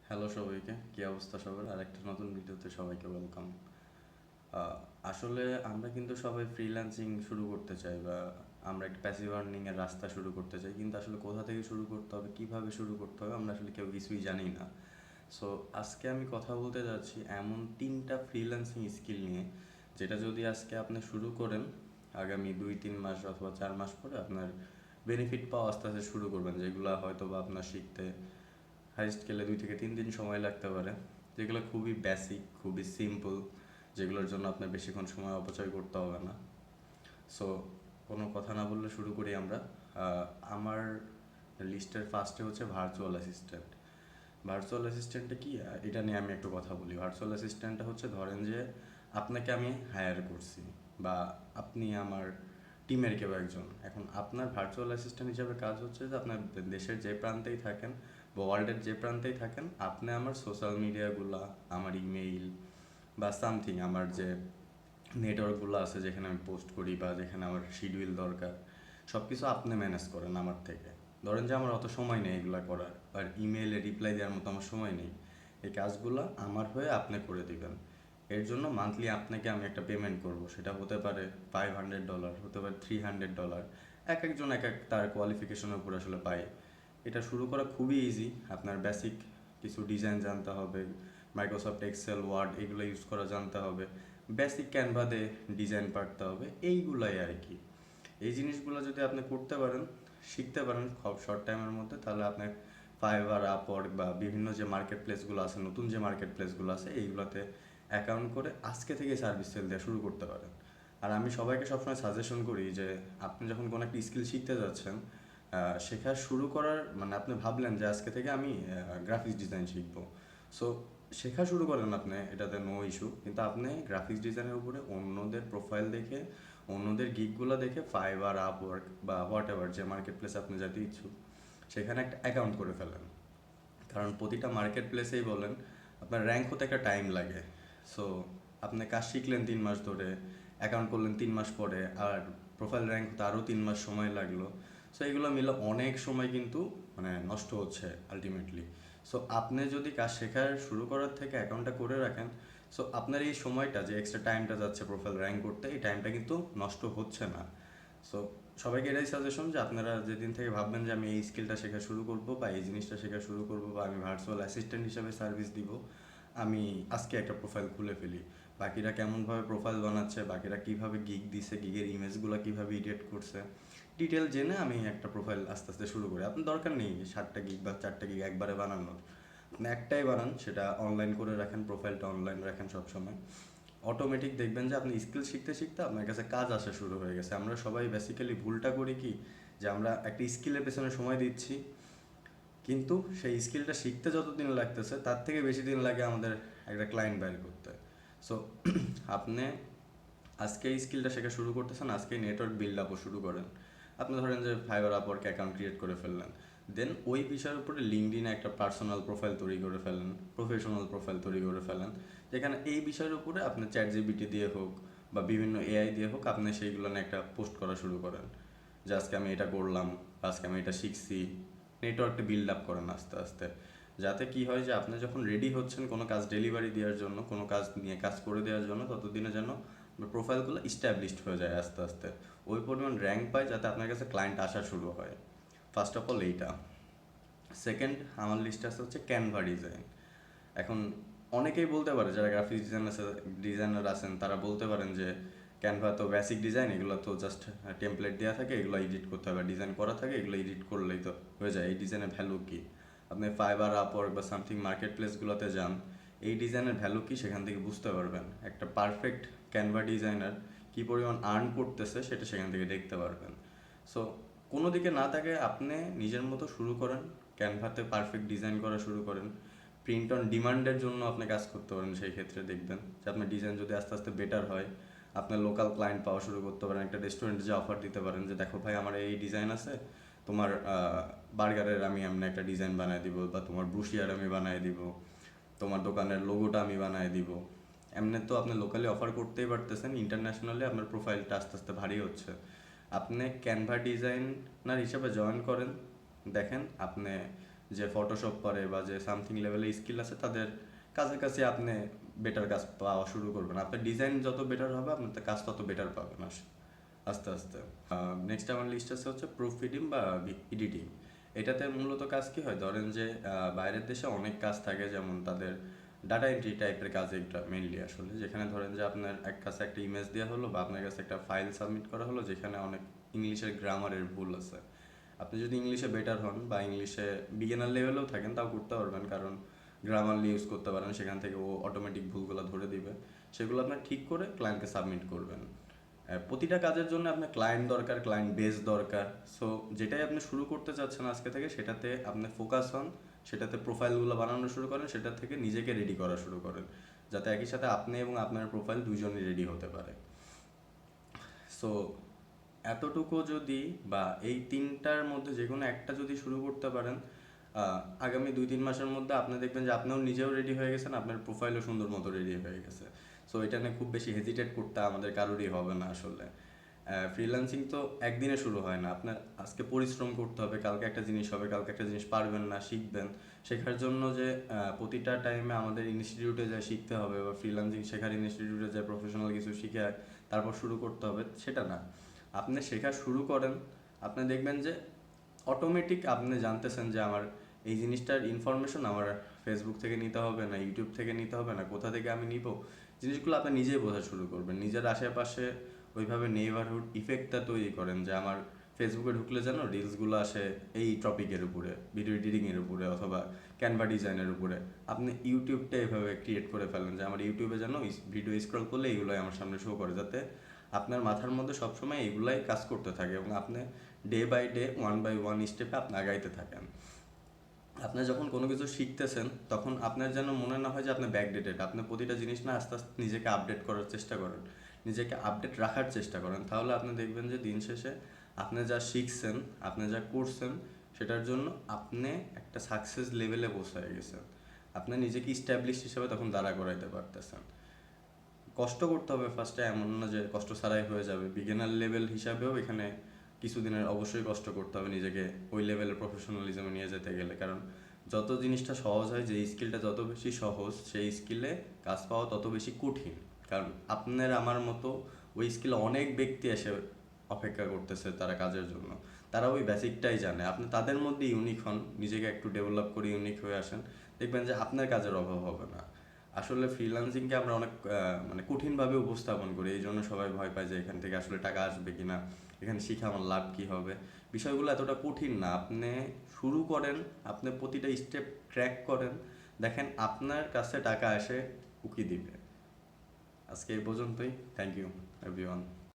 Hello সবাইকে, কী অবস্থা সবার? আর একটা নতুন ভিডিওতে সবাইকে ওয়েলকাম। আসলে আমরা কিন্তু সবাই ফ্রিল্যান্সিং শুরু করতে চাই, বা আমরা একটা প্যাসিভ আর্নিংয়ের রাস্তা শুরু করতে চাই, কিন্তু আসলে কোথা থেকে শুরু করতে হবে, কিভাবে শুরু করতে হবে, আমরা আসলে কেউ কিছুই জানি না। সো আজকে আমি কথা বলতে যাচ্ছি এমন 3টা ফ্রিল্যান্সিং স্কিল নিয়ে, যেটা যদি আজকে আপনি শুরু করেন, আগামী 2-3 মাস অথবা 4 মাস পরে আপনার বেনিফিট পাওয়া আস্তে আস্তে শুরু করবেন, যেগুলো হয়তো বা আপনার শিখতে হাই স্কেলে 2 থেকে 3 দিন সময় লাগতে পারে, যেগুলো খুবই বেসিক, খুবই সিম্পল, যেগুলোর জন্য আপনার বেশিক্ষণ সময় অপচয় করতে হবে না। সো কোনো কথা না বললে শুরু করি আমরা। আমার লিস্টের ফার্স্টে হচ্ছে ভার্চুয়াল অ্যাসিস্ট্যান্ট। ভার্চুয়াল অ্যাসিস্ট্যান্টটা কি, এটা নিয়ে আমি একটু কথা বলি। ভার্চুয়াল অ্যাসিস্ট্যান্টটা হচ্ছে, ধরেন যে আপনাকে আমি হায়ার করছি, বা আপনি আমার টিমের কেউ একজন। এখন আপনার ভার্চুয়াল অ্যাসিস্ট্যান্ট হিসাবে কাজ হচ্ছে যে আপনার দেশের যে প্রান্তেই থাকেন বা ওয়ার্ল্ডের যে প্রান্তেই থাকেন, আপনি আমার সোশ্যাল মিডিয়াগুলো, আমার ইমেইল বা সামথিং, আমার যে নেটওয়ার্কগুলো আছে যেখানে আমি পোস্ট করি বা যেখানে আমার শিডিউল দরকার, সব কিছু আপনি ম্যানেজ করেন আমার থেকে। ধরেন যে আমার অত সময় নেই এগুলো করার, আর ইমেইলে রিপ্লাই দেওয়ার মতো আমার সময় নেই। এই কাজগুলো আমার হয়ে আপনি করে দিবেন। এর জন্য মান্থলি আপনাকে আমি একটা পেমেন্ট করব, সেটা হতে পারে $500, হতে পারে $300। এক একজন এক এক তার কোয়ালিফিকেশনের উপর আসলে পায়। এটা শুরু করা খুবই ইজি। আপনার বেসিক কিছু ডিজাইন জানতে হবে, মাইক্রোসফট এক্সেল, ওয়ার্ড এগুলো ইউজ করা জানতে হবে, বেসিক ক্যানভাতে ডিজাইন পারতে হবে, এইগুলাই আর কি। এই জিনিসগুলো যদি আপনি করতে পারেন, শিখতে পারেন খুব শর্ট টাইমের মধ্যে, তাহলে আপনার ফাইবার, আপওয়ার্ক বা বিভিন্ন যে মার্কেট প্লেসগুলো আছে, নতুন যে মার্কেট প্লেসগুলো আছে, এইগুলোতে অ্যাকাউন্ট করে আজকে থেকে সার্ভিস সেল দেওয়া শুরু করতে পারেন। আর আমি সবাইকে সবসময় সাজেশন করি যে আপনি যখন কোনো একটা স্কিল শিখতে যাচ্ছেন, শেখা শুরু করার মানে আপনি ভাবলেন যে আজকে থেকে আমি গ্রাফিক্স ডিজাইন শিখবো। সো শেখা শুরু করেন আপনি, এটাতে নো ইস্যু, কিন্তু আপনি গ্রাফিক্স ডিজাইনের উপরে অন্যদের প্রোফাইল দেখে, অন্যদের গিকগুলো দেখে ফাইবার, আপওয়ার্ক বা হোয়াট এভার যে মার্কেট প্লেস আপনি যেতে ইচ্ছুক, সেখানে একটা অ্যাকাউন্ট করে ফেলেন। কারণ প্রতিটা মার্কেট প্লেসেই বলেন, আপনার র্যাঙ্ক হতে একটা টাইম লাগে। সো আপনি কাজ শিখলেন 3 মাস ধরে, অ্যাকাউন্ট করলেন 3 মাস পরে, আর প্রোফাইল র্যাঙ্ক হতে আরও 3 মাস সময় লাগলো। সো এগুলো মিলে অনেক সময় কিন্তু মানে নষ্ট হচ্ছে আলটিমেটলি। সো আপনি যদি কাজ শেখার শুরু করার থেকে অ্যাকাউন্টটা করে রাখেন, সো আপনার এই সময়টা যে এক্সট্রা টাইমটা যাচ্ছে প্রোফাইল র্যাঙ্ক করতে, এই টাইমটা কিন্তু নষ্ট হচ্ছে না। সো সবাইকে এটাই সাজেশন যে আপনারা যেদিন থেকে ভাববেন যে আমি এই স্কিলটা শেখা শুরু করব বা এই জিনিসটা শেখা শুরু করব বা আমি ভার্চুয়াল অ্যাসিস্ট্যান্ট হিসাবে সার্ভিস দিব, আমি আজকে একটা প্রোফাইল খুলে ফেলি। বাকিরা কেমনভাবে প্রোফাইল বানাচ্ছে, বাকিরা কীভাবে গিগ দিছে, গিগের ইমেজগুলো কীভাবে এডিট করছে, ডিটেল জেনে আমি একটা প্রোফাইল আস্তে আস্তে শুরু করি। আপনার দরকার নেই 7টা গিগ বা 4টা গিগ একবারে বানানোর, আপনি একটাই বানান, সেটা অনলাইন করে রাখেন, প্রোফাইলটা অনলাইন রাখেন সবসময়। অটোমেটিক দেখবেন যে আপনি স্কিল শিখতে শিখতে আপনার কাছে কাজ আসা শুরু হয়ে গেছে। আমরা সবাই বেসিক্যালি ভুলটা করি কি, যে আমরা একটা স্কিলের পেছনে সময় দিচ্ছি, কিন্তু সেই স্কিলটা শিখতে যতদিন লাগতেছে তার থেকে বেশি দিন লাগে আমাদের একটা ক্লায়েন্ট বাইর করতে। সো আপনি আজকে এই স্কিলটা শেখা শুরু করতেছেন, আজকে নেটওয়ার্ক বিল্ড আপও শুরু করেন। আপনি ধরেন যে ফাইবার, আপওয়ার্কে অ্যাকাউন্ট ক্রিয়েট করে ফেললেন, দেন ওই বিষয়ের উপরে লিঙ্কডিনে একটা পার্সোনাল প্রোফাইল তৈরি করে ফেলেন, প্রফেশনাল প্রোফাইল তৈরি করে ফেলেন, যেখানে এই বিষয়ের উপরে আপনি চ্যাট জিপিটি দিয়ে হোক বা বিভিন্ন এআই দিয়ে হোক, আপনি সেইগুলো নিয়ে একটা পোস্ট করা শুরু করেন, যে আজকে আমি এটা করলাম, আজকে আমি এটা শিখছি। নেটওয়ার্কটা বিল্ড আপ করেন আস্তে আস্তে, যাতে কি হয় যে আপনি যখন রেডি হচ্ছেন কোনো কাজ ডেলিভারি দেওয়ার জন্য, কোনো কাজ নিয়ে কাজ করে দেওয়ার জন্য, ততদিনে যেন প্রোফাইলগুলো ইস্টাবলিশড হয়ে যায় আস্তে আস্তে, ওই পরিমাণ র্যাঙ্ক পায় যাতে আপনার কাছে ক্লায়েন্ট আসা শুরু হয়। ফার্স্ট অফ অল এইটা। সেকেন্ড আমার লিস্টে আছে হচ্ছে ক্যানভা ডিজাইন। এখন অনেকেই বলতে পারে, যারা গ্রাফিক্স ডিজাইনার আছেন তারা বলতে পারেন যে ক্যানভা তো বেসিক ডিজাইন, এগুলো তো জাস্ট টেমপ্লেট দেওয়া থাকে, এগুলো এডিট করতে হবে, ডিজাইন করা থাকে, এগুলো এডিট করলেই তো হয়ে যায়, এই ডিজাইনের ভ্যালু কী? আপনি ফাইবার, আপওয়ার্ক বা সামথিং মার্কেট প্লেসগুলোতে যান, এই ডিজাইনের ভ্যালু কী সেখান থেকে বুঝতে পারবেন। একটা পারফেক্ট ক্যানভা ডিজাইনার কী পরিমাণ আর্ন করতেছে সেটা সেখান থেকে দেখতে পারবেন। সো কোনো দিকে না থাকে আপনি নিজের মতো শুরু করেন, ক্যানভাতে পারফেক্ট ডিজাইন করা শুরু করেন, প্রিন্ট অন ডিমান্ডের জন্য আপনি কাজ করতে পারেন। সেই ক্ষেত্রে দেখবেন যে আপনার ডিজাইন যদি আস্তে আস্তে বেটার হয়, আপনার লোকাল ক্লায়েন্ট পাওয়া শুরু করতে পারেন। একটা রেস্টুরেন্টে যে অফার দিতে পারেন যে দেখো ভাই, আমার এই ডিজাইন আছে, তোমার বার্গারের আমি এমনি একটা ডিজাইন বানিয়ে দিব, বা তোমার ব্রুশিয়ার আমি বানিয়ে দিব, তোমার দোকানের লোগোটা আমি বানিয়ে দিব। এমনি তো আপনি লোকালি অফার করতেই পারতেছেন, ইন্টারন্যাশনালি আপনার প্রোফাইলটা আস্তে আস্তে ভারী হচ্ছে। আপনি ক্যানভা ডিজাইনার হিসেবে জয়েন করেন, দেখেন আপনি যে ফটোশপ করে বা যে সামথিং লেভেলের স্কিল আছে তাদের কাছাকাছি আপনি বেটার কাজ পাওয়া শুরু করবেন। আপনার ডিজাইন যত বেটার হবে আপনার কাজ তত বেটার পাবেন আস্তে আস্তে। নেক্সট আমার লিস্ট আছে হচ্ছে প্রুফ রিডিং বা এডিটিং। এটাতে মূলত কাজ কি হয়, ধরেন যে বাইরের দেশে অনেক কাজ থাকে, যেমন তাদের ডাটা এন্ট্রি টাইপের কাজ, এটা মেইনলি আসলে যেখানে ধরেন যে আপনার কাছে একটা ইমেজ দেওয়া হলো বা আপনার কাছে একটা ফাইল সাবমিট করা হলো যেখানে অনেক ইংলিশের গ্রামারের ভুল আছে। আপনি যদি ইংলিশে বেটার হন বা ইংলিশে বিগিনার লেভেলেও থাকেন তাও করতে পারবেন, কারণ গ্রামারলি ইউজ করতে পারেন, সেখান থেকে ও অটোমেটিক ভুলগুলো ধরে দিবে। সেগুলো আপনার ঠিক করে ক্লায়েন্টকে সাবমিট করবেন। প্রতিটা কাজের জন্য আপনার ক্লায়েন্ট দরকার, ক্লায়েন্ট বেস দরকার। সো যেটাই আপনি শুরু করতে চাচ্ছেন আজকে থেকে সেটাতে আপনি ফোকাস হন, সেটাতে প্রোফাইলগুলো বানানো শুরু করেন, সেটা থেকে নিজেকে রেডি করা শুরু করেন, যাতে একই সাথে আপনি এবং আপনার প্রোফাইল দুজনই রেডি হতে পারে। সো এতটুকু যদি বা এই তিনটার মধ্যে যে কোনো একটা যদি শুরু করতে পারেন, আগামী 2-3 মাসের মধ্যে আপনি দেখবেন যে আপনিও নিজেও রেডি হয়ে গেছেন, আপনার প্রোফাইলও সুন্দর মতো রেডি হয়ে গেছে। সো এটা নিয়ে খুব বেশি হেজিটেট করতে আমাদের কারোরই হবে না আসলে। ফ্রিল্যান্সিং তো একদিনে শুরু হয় না, আপনার আজকে পরিশ্রম করতে হবে, কালকে একটা জিনিস হবে, কালকে একটা জিনিস পারবেন না, শিখবেন। শেখার জন্য যে প্রতিটা টাইমে আমাদের ইনস্টিটিউটে যায় শিখতে হবে বা ফ্রিল্যান্সিং শেখার ইনস্টিটিউটে যায় প্রফেশনাল কিছু শিখে তারপর শুরু করতে হবে, সেটা না। আপনি শেখা শুরু করেন, আপনি দেখবেন যে অটোমেটিক আপনি জানতেছেন যে আমার এই জিনিসটার ইনফরমেশন আমার ফেসবুক থেকে নিতে হবে না, ইউটিউব থেকে নিতে হবে না, কোথা থেকে আমি নিব, জিনিসগুলো আপনি নিজেই বোঝা শুরু করবেন। নিজের আশেপাশে ওইভাবে নেইবারহুড ইফেক্টটা তৈরি করেন যে আমার ফেসবুকে ঢুকলে যেন রিলসগুলো আসে এই টপিকের উপরে, ভিডিও এডিটিংয়ের উপরে অথবা ক্যানভা ডিজাইনের উপরে। আপনি ইউটিউবটা এভাবে ক্রিয়েট করে ফেলেন যে আমার ইউটিউবে যেন ভিডিও স্ক্রল করলে এইগুলোই আমার সামনে শো করে, যাতে আপনার মাথার মধ্যে সবসময় এগুলাই কাজ করতে থাকে এবং আপনি ডে বাই ডে 1 বাই 1 স্টেপে আপনি আগাইতে থাকেন। আপনি যখন কোনো কিছু শিখতেছেন তখন আপনার যেন মনে না হয় যে আপনি ব্যাকডেটেড, আপনি প্রতিটা জিনিস না আস্তে আস্তে নিজেকে আপডেট করার চেষ্টা করেন, নিজেকে আপডেট রাখার চেষ্টা করেন। তাহলে আপনি দেখবেন যে দিন শেষে আপনি যা শিখছেন, আপনি যা করছেন, সেটার জন্য আপনি একটা সাকসেস লেভেলে পৌঁছায় গেছেন। আপনি নিজেকে ইস্টাবলিশ হিসেবে তখন দাঁড়া করাইতে পারতেছেন। কষ্ট করতে হবে ফার্স্টে, এমন না যে কষ্ট ছাড়াই হয়ে যাবে। বিগিনার লেভেল হিসাবেও এখানে কিছুদিনের অবশ্যই কষ্ট করতে হবে নিজেকে ওই লেভেলের প্রফেশনালিজমে নিয়ে যেতে গেলে, কারণ যত জিনিসটা সহজ হয়, যে স্কিলটা যত বেশি সহজ সেই স্কিলে কাজ পাওয়া তত বেশি কঠিন। কারণ আপনার আমার মতো ওই স্কিলে অনেক ব্যক্তি এসে অপেক্ষা করতেছে তারা কাজের জন্য, তারা ওই বেসিকটাই জানে। আপনি তাদের মধ্যে ইউনিক হন, নিজেকে একটু ডেভেলপ করে ইউনিক হয়ে আসেন, দেখবেন যে আপনার কাজের অভাব হবে না। আসলে ফ্রিল্যান্সিংকে আমরা অনেক মানে কঠিনভাবে উপস্থাপন করি, এই জন্য সবাই ভয় পায় যে এখান থেকে আসলে টাকা আসবে কি না, এখানে শিখে আমার লাভ কী হবে। বিষয়গুলো এতটা কঠিন না, আপনি শুরু করেন, আপনি প্রতিটা স্টেপ ট্র্যাক করেন, দেখেন আপনার কাছে টাকা এসে উকি দিবে। আজকে এই পর্যন্তই। Thank you everyone.